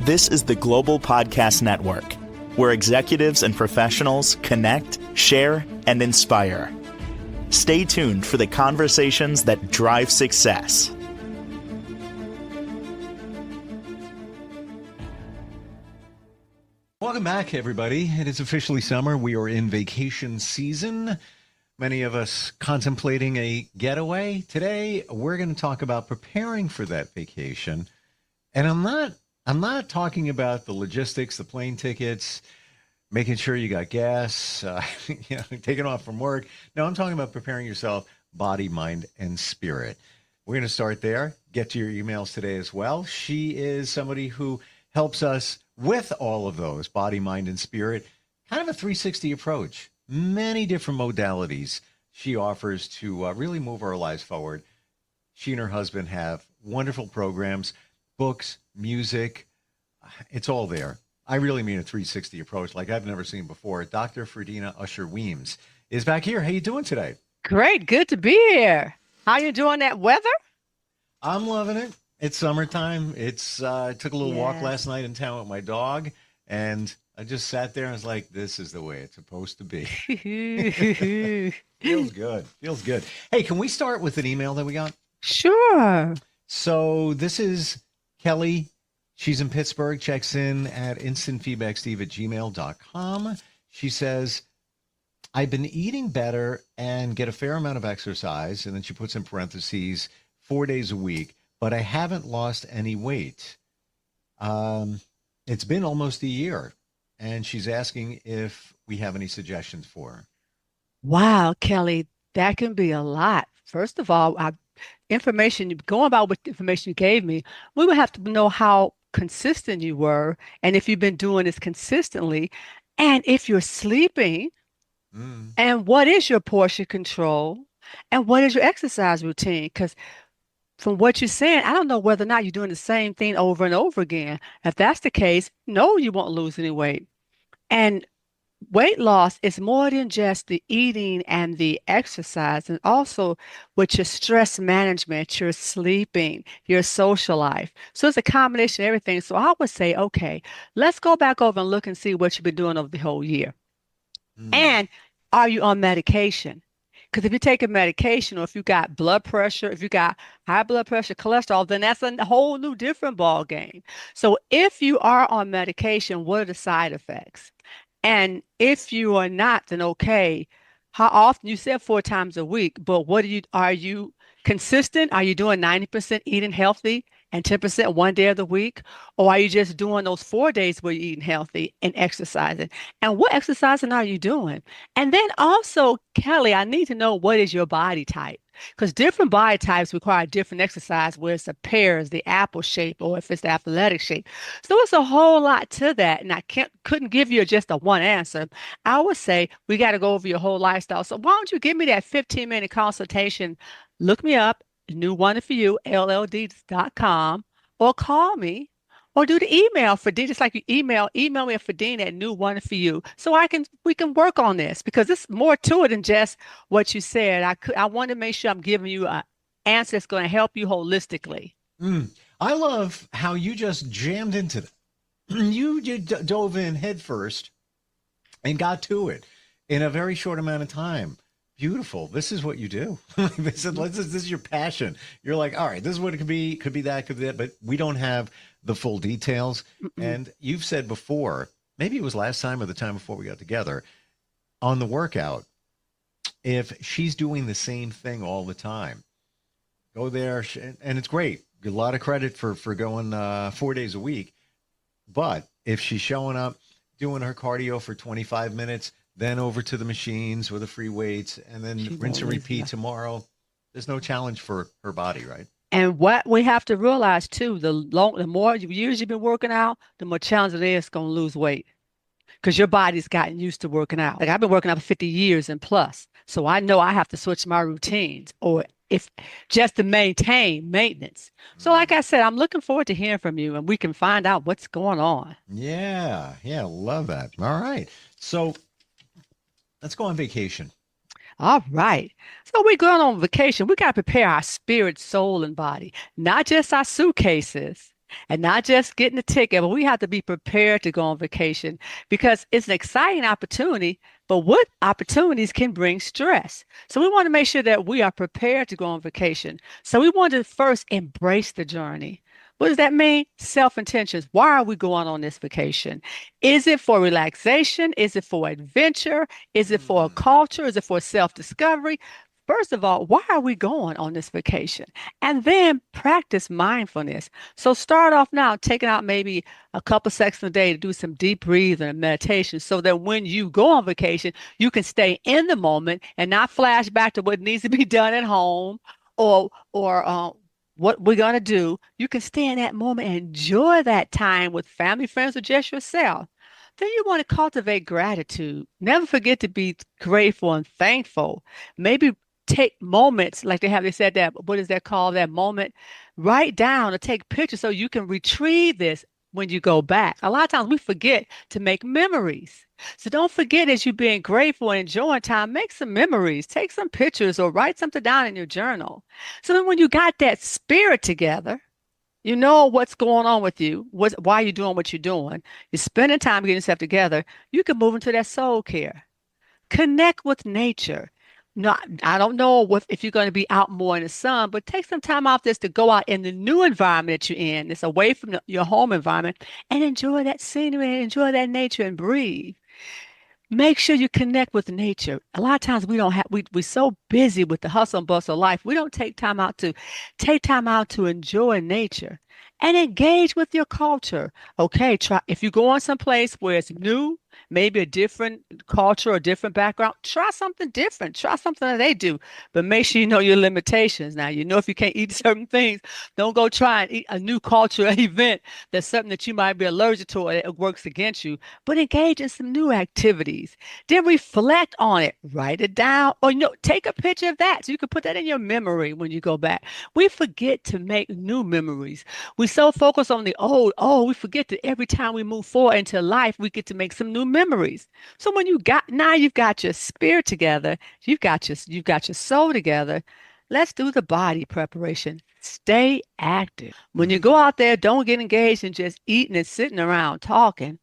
This is the Global Podcast Network, where executives and professionals connect, share, and inspire. Stay tuned for the conversations that drive success. Welcome back, everybody. It is officially summer. We are in vacation season. Many of us contemplating a getaway. Today, we're going to talk about preparing for that vacation. And I'm not talking about the logistics, the plane tickets, making sure you got gas, taking off from work. No, I'm talking about preparing yourself, body, mind, and spirit. We're going to start there, get to your emails today as well. She is somebody who helps us with all of those, body, mind, and spirit, kind of a 360 approach. Many different modalities she offers to really move our lives forward. She and her husband have wonderful programs, books, music. It's all there. I really mean a 360 approach like I've never seen before. Dr. Ferdina Usher-Weems is back here. How you doing today? Great. Good to be here. How you doing that weather? I'm loving it. It's summertime. I took a little walk last night in town with my dog, and I just sat there and was like, this is the way it's supposed to be. Feels good. Feels good. Hey, can we start with an email that we got? Sure. So this is Kelly. She's in Pittsburgh, checks in at instantfeedbacksteve@gmail.com. She says, I've been eating better and get a fair amount of exercise. And then she puts in parentheses, 4 days a week, but I haven't lost any weight. It's been almost a year. And she's asking if we have any suggestions for her. Wow, Kelly, that can be a lot. First of all, going about what information you gave me, we would have to know how consistent you were and if you've been doing this consistently and if you're sleeping and what is your portion control and what is your exercise routine? Because from what you're saying, I don't know whether or not you're doing the same thing over and over again. If that's the case, no, you won't lose any weight. And weight loss is more than just the eating and the exercise, and also with your stress management, your sleeping, your social life. So it's a combination of everything. So I would say, okay, let's go back over and look and see what you've been doing over the whole year. And are you on medication? Because if you're taking medication, or if you got blood pressure, if you got high blood pressure, cholesterol, then that's a whole new different ball game. So if you are on medication, what are the side effects? And if you are not, then okay, how often? You said 4 times a week, but are you consistent? Are you doing 90% eating healthy and 10% one day of the week? Or are you just doing those 4 days where you're eating healthy and exercising? And what exercising are you doing? And then also, Kelly, I need to know, what is your body type? Because different body types require different exercise, where it's the pears, the apple shape, or if it's the athletic shape. So it's a whole lot to that. And I couldn't give you just a one answer. I would say we got to go over your whole lifestyle. So why don't you give me that 15-minute consultation? Look me up, New One For You, LLD.com, or call me. Or do the email for Dean, just like you email me at Ferdina at New One For You, so we can work on this, because it's more to it than just what you said. I want to make sure I'm giving you an answer that's going to help you holistically. I love how you just jammed into that. You dove in head first and got to it in a very short amount of time. Beautiful. This is what you do. This is your passion. You're like, all right, this is what it could be that, could be that, but we don't have the full details. And you've said before, maybe it was last time or the time before we got together, on the workout, if she's doing the same thing all the time, go there, and it's great. A lot of credit for going 4 days a week. But if she's showing up, doing her cardio for 25 minutes, then over to the machines with the free weights, and then rinse and repeat tomorrow, there's no challenge for her body, right? And what we have to realize too, the more years you've been working out, the more challenge it is going to lose weight, because your body's gotten used to working out. Like, I've been working out for 50 years and plus, so I know I have to switch my routines, or if just to maintain maintenance. So like I said, I'm looking forward to hearing from you, and we can find out what's going on. Yeah, love that. All right, so let's go on vacation. All right. So we're going on vacation. We got to prepare our spirit, soul, and body, not just our suitcases. and not just getting the ticket, but we have to be prepared to go on vacation because it's an exciting opportunity. But what opportunities can bring stress? So we want to make sure that we are prepared to go on vacation. So we want to first embrace the journey. What does that mean? Self-intentions. Why are we going on this vacation? Is it for relaxation? Is it for adventure? Is it for a culture? Is it for self-discovery? First of all, why are we going on this vacation? And then practice mindfulness. So start off now, taking out maybe a couple seconds a day to do some deep breathing and meditation so that when you go on vacation, you can stay in the moment and not flash back to what needs to be done at home or what we're going to do. You can stay in that moment and enjoy that time with family, friends, or just yourself. Then you want to cultivate gratitude. Never forget to be grateful and thankful. Maybe take moments, like they said that, what is that called? That moment, write down or take pictures so you can retrieve this when you go back. A lot of times we forget to make memories. So don't forget as you're being grateful and enjoying time, make some memories, take some pictures or write something down in your journal. So then when you got that spirit together, you know what's going on with you, why you're doing what you're doing. You're spending time getting yourself together. You can move into that soul care. Connect with nature. No, I don't know if you're going to be out more in the sun, but take some time off this to go out in the new environment that you're in. It's away from your home environment and enjoy that scenery and enjoy that nature and breathe. Make sure you connect with nature. A lot of times we don't have we're so busy with the hustle and bustle of life. We don't take time out to enjoy nature and engage with your culture. Okay, try if you go on someplace where it's new, maybe a different culture or different background, try something different. Try something that they do, but make sure you know your limitations. Now, you know if you can't eat certain things, don't go try and eat a new cultural event that's something that you might be allergic to or it works against you, but engage in some new activities. Then reflect on it, write it down, or take a picture of that so you can put that in your memory when you go back. We forget to make new memories. We so focus on the old, we forget that every time we move forward into life, we get to make some new memories. So when you've got your spirit together, you've got your soul together. Let's do the body preparation. Stay active. When you go out there, don't get engaged in just eating and sitting around talking.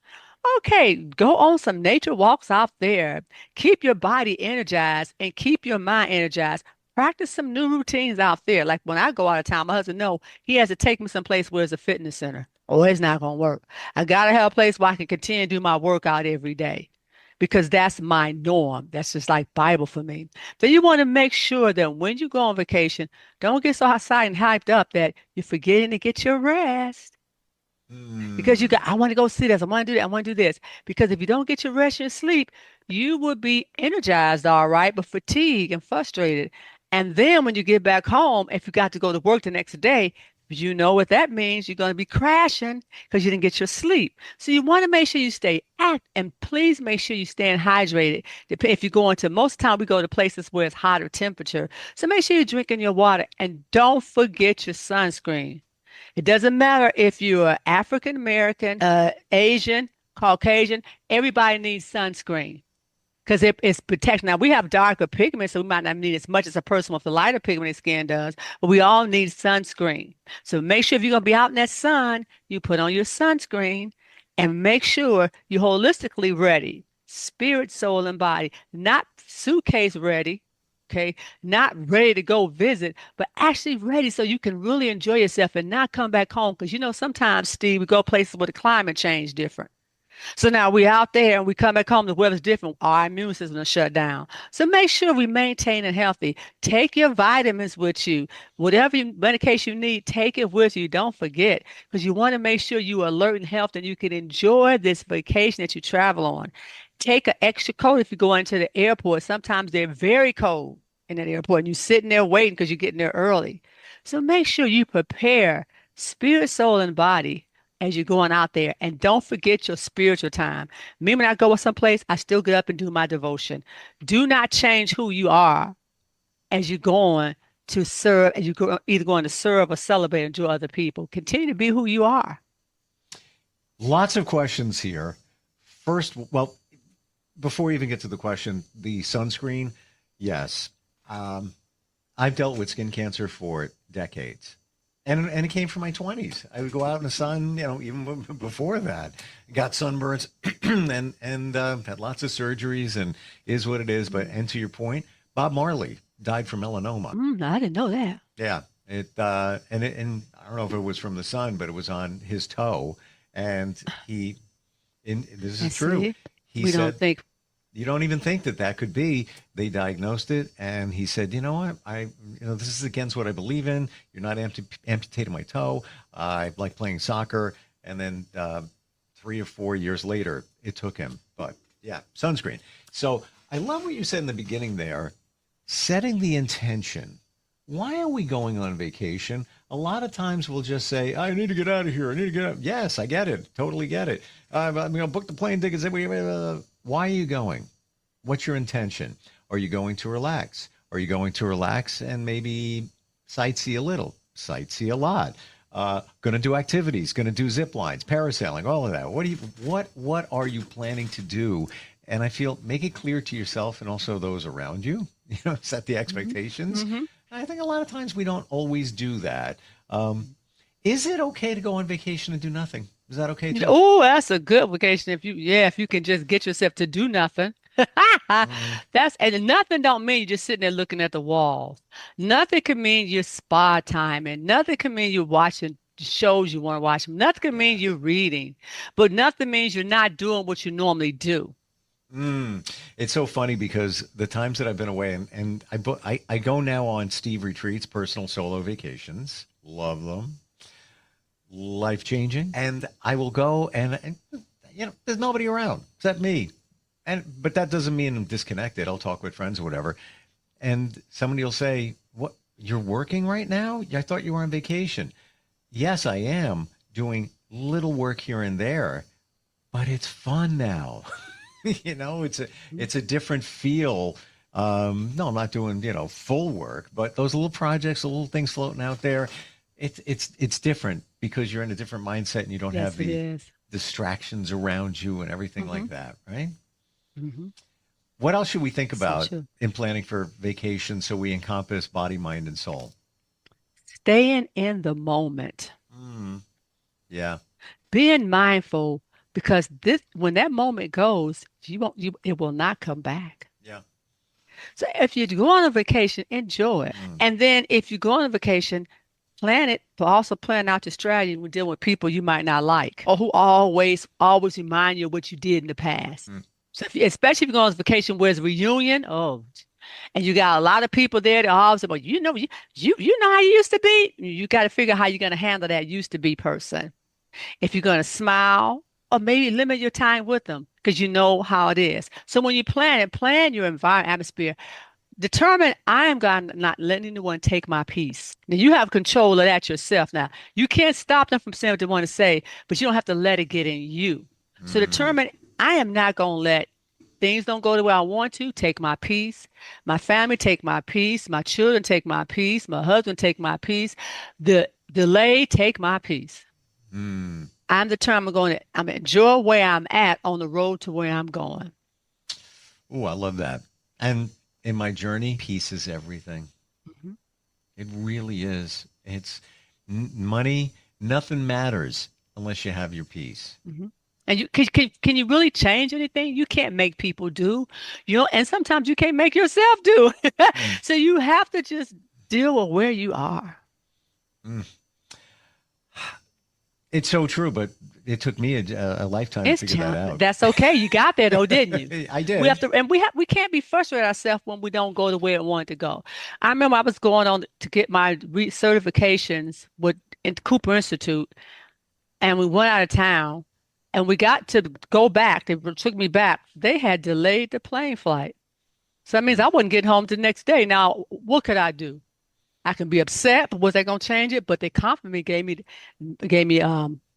Okay, go on some nature walks out there. Keep your body energized and keep your mind energized. Practice some new routines out there. Like when I go out of town, my husband knows he has to take me someplace where there's a fitness center. Oh, it's not going to work. I got to have a place where I can continue to do my workout every day because that's my norm. That's just like Bible for me. So you want to make sure that when you go on vacation, don't get so excited and hyped up that you're forgetting to get your rest. Because I want to go see this, I want to do that, I want to do this. Because if you don't get your rest and sleep, you will be energized, all right, but fatigued and frustrated. And then when you get back home, if you got to go to work the next day, you know what that means. You're going to be crashing because you didn't get your sleep. So you want to make sure you stay active and please make sure you stay hydrated. If you're going to, most of the time we go to places where it's hotter temperature. So make sure you're drinking your water and don't forget your sunscreen. It doesn't matter if you're African American, Asian, Caucasian, everybody needs sunscreen because it's protection. Now, we have darker pigment, so we might not need as much as a person with the lighter pigmented skin does, but we all need sunscreen. So make sure if you're going to be out in that sun, you put on your sunscreen and make sure you're holistically ready, spirit, soul, and body, not suitcase ready. Okay, not ready to go visit, but actually ready so you can really enjoy yourself and not come back home. Because sometimes, Steve, we go places where the climate change different. So now we out there and we come back home, the weather's different. Our immune system is shut down. So make sure we maintain it healthy. Take your vitamins with you. Whatever medication you need, take it with you. Don't forget, because you want to make sure you are alert and healthy and you can enjoy this vacation that you travel on. Take an extra coat if you go into the airport. Sometimes they're very cold in that airport and you're sitting there waiting because you're getting there early. So make sure you prepare spirit, soul, and body as you're going out there. And don't forget your spiritual time. Me, when I go someplace, I still get up and do my devotion. Do not change who you are as you're going to serve, as you're either going to serve or celebrate and enjoy other people. Continue to be who you are. Lots of questions here. First, well, before we even get to the question, the sunscreen, yes. I've dealt with skin cancer for decades. And it came from my 20s. I would go out in the sun, even before that. Got sunburns and had lots of surgeries and is what it is. And to your point, Bob Marley died from melanoma. I didn't know that. Yeah. And I don't know if it was from the sun, but it was on his toe. And this is true. See, He we said, don't think. you don't even think that could be. They diagnosed it, and he said, you know what? This is against what I believe in. You're not amputating my toe. I like playing soccer. And then 3 or 4 years later, it took him. But yeah, sunscreen. So I love what you said in the beginning there, setting the intention. Why are we going on vacation? A lot of times we'll just say, I need to get out of here. I need to get out. Yes, I get it. Totally get it. I'm going to book the plane tickets. Why are you going? What's your intention? Are you going to relax? Are you going to relax and maybe sightsee a little, sightsee a lot? Going to do activities, going to do zip lines, parasailing, all of that. What are you planning to do? And I feel, make it clear to yourself and also those around you, set the expectations. Mm-hmm. I think a lot of times we don't always do that. Is it okay to go on vacation and do nothing? Is that okay too? Oh, that's a good vacation if you can just get yourself to do nothing. And nothing don't mean you're just sitting there looking at the walls. Nothing can mean you're spa time, and nothing can mean you're watching shows you want to watch. Nothing can mean you're reading, but nothing means you're not doing what you normally do. It's so funny because the times that I've been away and I go now on Steve retreats, personal solo vacations, love them, life changing, and I will go and there's nobody around except me, but that doesn't mean I'm disconnected. I'll talk with friends or whatever, and somebody will say, "What? You're working right now? I thought you were on vacation." Yes, I am doing little work here and there, but it's fun now. It's a different feel. No, I'm not doing, full work, but those little projects, the little things floating out there, it's different because you're in a different mindset and you don't have the distractions around you and everything like that, right? Mm-hmm. What else should we think about true. in planning for vacation so we encompass body, mind, and soul? Staying in the moment. Yeah. Being mindful, because when that moment goes, it will not come back. Yeah. So if you go on a vacation, enjoy it. And then if you go on a vacation, plan it, but also plan out your strategy when dealing with people you might not like or who always remind you of what you did in the past. So especially if you go on a vacation where it's a reunion, and you got a lot of people there that all say, well, you know how you used to be. You got to figure out how you're going to handle that used to be person. If you're going to smile or maybe limit your time with them because you know how it is. So when you plan your environment, atmosphere, determine I am going to not let anyone take my peace. Now you have control of that yourself. Now you can't stop them from saying what they want to say, but you don't have to let it get in you. So determine I am not going to let things don't go the way I want to. Take my peace. My family take my peace. My children take my peace. My husband take my peace. The delay take my peace. I'm determined I'm going to enjoy where I'm at on the road to where I'm going. Oh, I love that. And in my journey, peace is everything. It really is. It's money. Nothing matters unless you have your peace. And can you really change anything? You can't make people do, and sometimes you can't make yourself do. So you have to just deal with where you are. It's so true, but it took me a lifetime to figure that out. That's okay. You got there though, didn't you? I did. We can't be frustrated ourselves when we don't go the way it wanted to go. I remember I was going on to get my certifications in Cooper Institute, and we went out of town, and we got to go back. They took me back. They had delayed the plane flight, so that means I wasn't getting home the next day. Now, what could I do? I can be upset, but was they going to change it? But they complimented me, gave me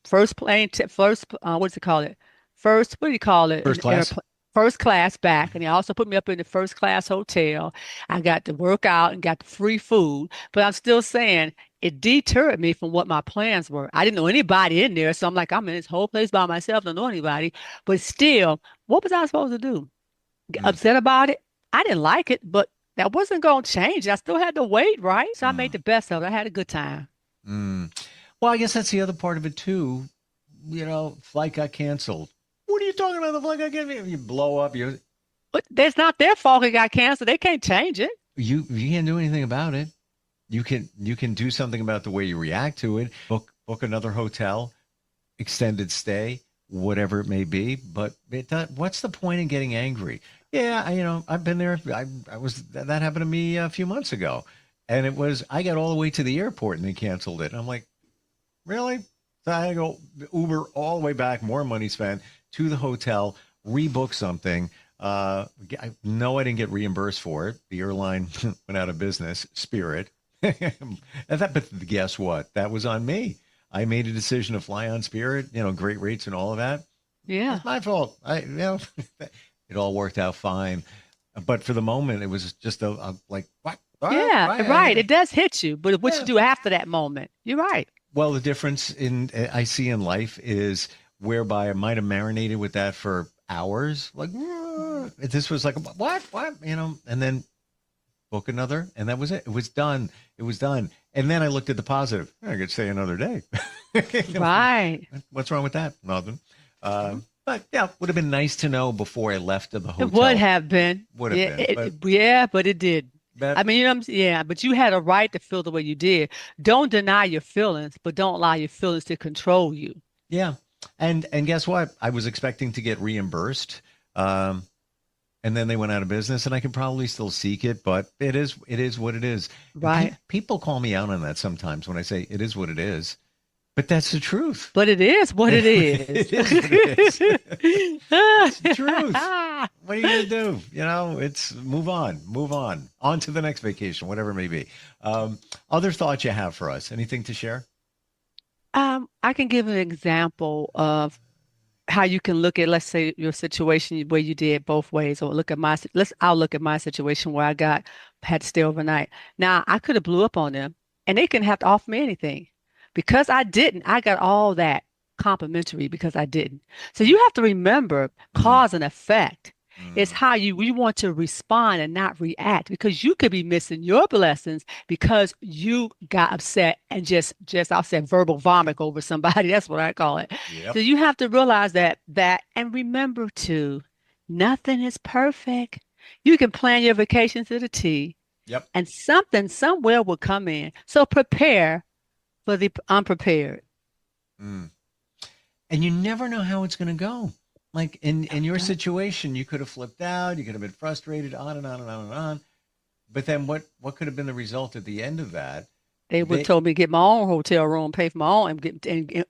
first plane, first what's it called it? First, what do you call it? First class. First class back, and they also put me up in the first class hotel. I got to work out and got the free food, but I'm still saying it deterred me from what my plans were. I didn't know anybody in there, so I'm like, I'm in this whole place by myself, don't know anybody. But still, what was I supposed to do? Get upset about it? I didn't like it, but that wasn't going to change. I still had to wait, right? So I made the best of it. I had a good time. Mm. Well, I guess that's the other part of it too. Flight got canceled. What are you talking about? The flight got canceled. You blow up. But that's not their fault it got canceled. They can't change it. You can't do anything about it. You can do something about the way you react to it. Book another hotel, extended stay, whatever it may be. But what's the point in getting angry? Yeah, I've been there. That happened to me a few months ago, and I got all the way to the airport and they canceled it. And I'm like, really? So I had to go Uber all the way back, more money spent to the hotel, rebook something. No, I didn't get reimbursed for it. The airline went out of business, Spirit. But guess what? That was on me. I made a decision to fly on Spirit, great rates and all of that. Yeah. It's my fault. It all worked out fine. But for the moment, it was just like, what? Yeah, Why? right. It does hit you, but what Yeah. you do after that moment, you're right. Well, the difference I see in life is whereby I might have marinated with that for hours. Like, this was like, what? And then book another. And that was it. It was done. It was done. And then I looked at the positive. I could stay another day. Right. What's wrong with that? Nothing. But yeah, would have been nice to know before I left the hotel. It would have been. Would have Yeah, been. yeah, but it did. But I mean, yeah, but you had a right to feel the way you did. Don't deny your feelings, but don't allow your feelings to control you. yeah. And guess what? I was expecting to get reimbursed. And then they went out of business, and I can probably still seek it, but it is what it is. And Right. people call me out on that sometimes when I say it is what it is, but that's the truth. But it is what it is. It is what it is. It's the truth. What are you gonna do? It's move on to the next vacation, whatever it may be. Other thoughts you have for us? Anything to share? I can give an example of how you can look at, let's say, your situation where you did both ways, or I'll look at my situation where had to stay overnight. Now, I could have blew up on them and they couldn't have to offer me anything because I didn't. I got all that complimentary because I didn't. So you have to remember cause and effect. It's how you want to respond and not react, because you could be missing your blessings because you got upset and just I'll say verbal vomit over somebody. That's what I call it. Yep. So you have to realize that and remember too, nothing is perfect. You can plan your vacation to the T, Yep. and something somewhere will come in. So prepare for the unprepared. Mm. And you never know how it's going to go. Like in your situation, you could have flipped out, you could have been frustrated, on and on and on and on. But then what could have been the result at the end of that? They would have told me to get my own hotel room, pay for my own,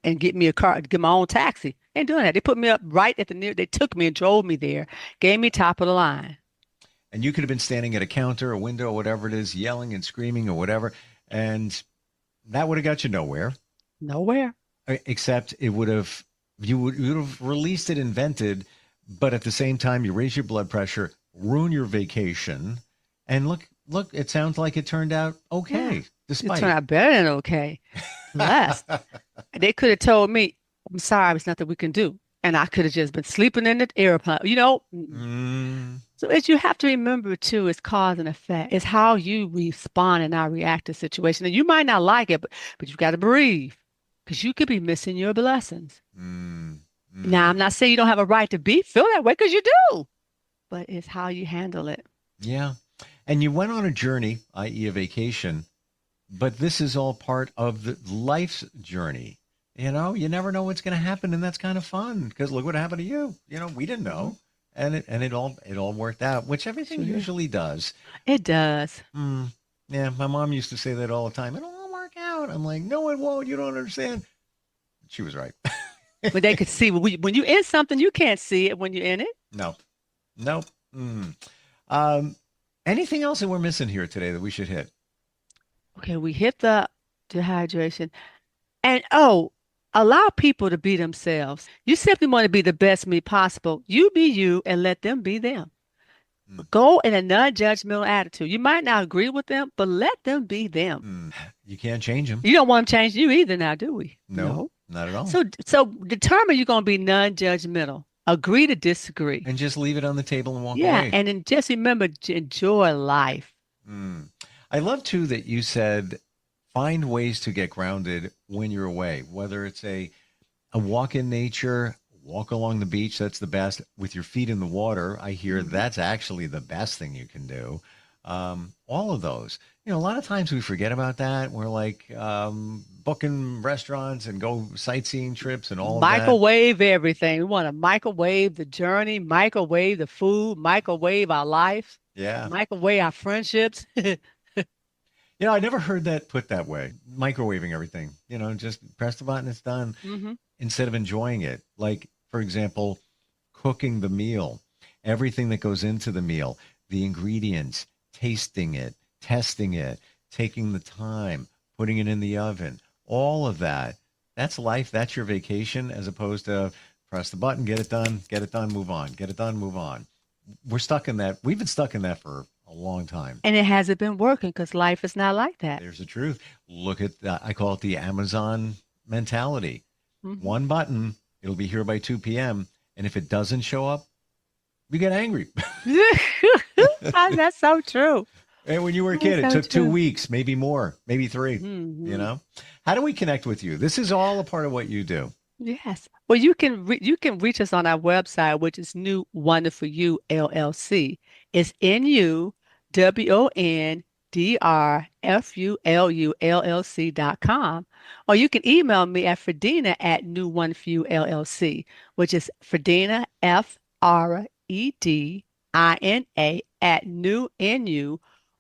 and get me a car, get my own taxi. They ain't doing that. They put me up right at the near. They took me and drove me there, gave me top of the line. And you could have been standing at a counter, a window, whatever it is, yelling and screaming or whatever, and that would have got you nowhere. Nowhere. Except you would have released it, invented, but at the same time you raise your blood pressure, ruin your vacation, and look, it sounds like it turned out okay. Yeah. Despite It turned out better than okay. Less. They could have told me, I'm sorry, there's nothing we can do. And I could have just been sleeping in the airplane, So as you have to remember too, it's cause and effect. It's how you respond and not react to situation. And you might not like it, but you got to breathe, because you could be missing your blessings. Now, I'm not saying you don't have a right to feel that way, because you do, but it's how you handle it. Yeah. And you went on a journey, i.e. a vacation, but this is all part of the life's journey. You never know what's going to happen, and that's kind of fun, because look what happened to you. We didn't know, and it all worked out, which everything usually does. It does. Yeah, my mom used to say that all the time. It'll all work out. I'm like, no, it won't. You don't understand. She was right. But they could see when you're in something, you can't see it when you're in it. No, nope. Anything else that we're missing here today that we should hit? Okay, we hit the dehydration. And allow people to be themselves. You simply want to be the best me possible. You be you and let them be them. Go in a non-judgmental attitude. You might not agree with them, but let them be them. You can't change them. You don't want them to change you either now, do we? No, not at all. So determine you're going to be non-judgmental. Agree to disagree. And just leave it on the table and walk Yeah, away. and then just remember to enjoy life. I love, too, that you said find ways to get grounded when you're away, whether it's a walk in nature, walk along the beach. That's the best. With your feet in the water, I hear that's actually the best thing you can do. All of those. A lot of times we forget about that. We're like booking restaurants and go sightseeing trips and all of that. Microwave everything. We want to microwave the journey, microwave the food, microwave our life, Yeah. microwave our friendships. I never heard that put that way. Microwaving everything. Just press the button, it's done. Instead of enjoying it. Like, for example, cooking the meal, everything that goes into the meal, the ingredients, tasting it, testing it, taking the time, putting it in the oven, all of that. That's life. That's your vacation, as opposed to press the button, get it done, move on, get it done, move on. We're stuck in that. We've been stuck in that for a long time. And it hasn't been working because life is not like that. There's the truth. Look at that. I call it the Amazon mentality. One button, it'll be here by 2 p.m. And if it doesn't show up, we get angry. That's so true. And when you were a kid, it took 2 weeks, maybe more, maybe 3. How do we connect with you? This is all a part of what you do. Yes. Well, you can reach us on our website, which is New Wonderful You LLC. It's NUWONDRFULULLC.com. Or you can email me at Fredina at New Wonderful You LLC, which is Fredina FREDINA at New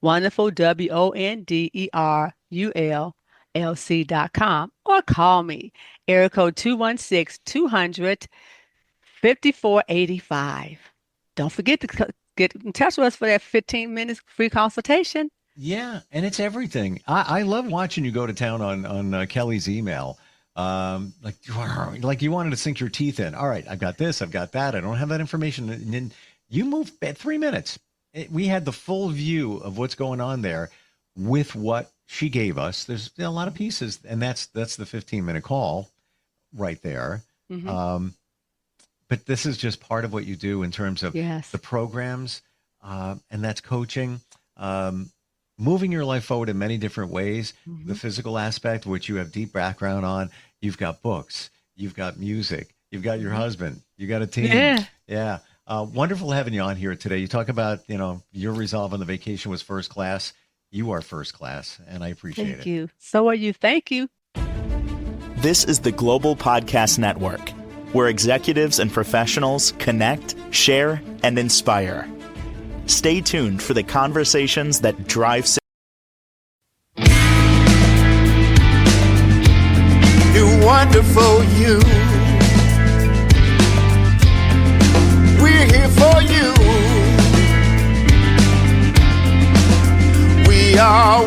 Wonderful WONDERULLC.com, or call me, area code 216-200-5485. Don't forget to get in touch with us for that 15 minutes free consultation. Yeah, and it's everything. I love watching you go to town on Kelly's email. Like you wanted to sink your teeth in. All right, I've got this, I've got that. I don't have that information. And then you move at 3 minutes. We had the full view of what's going on there with what she gave us. There's a lot of pieces, and that's the 15-minute call right there. But this is just part of what you do in terms of the programs, and that's coaching, moving your life forward in many different ways. The physical aspect, which you have deep background on. You've got books, you've got music, you've got your husband, you got a team. Yeah. Wonderful having you on here today. You talk about, your resolve on the vacation was first class. You are first class, and I appreciate it. Thank you. So are you. Thank you. This is the Global Podcast Network, where executives and professionals connect, share, and inspire. Stay tuned for the conversations that drive New Wonderful You. We're here for you. We are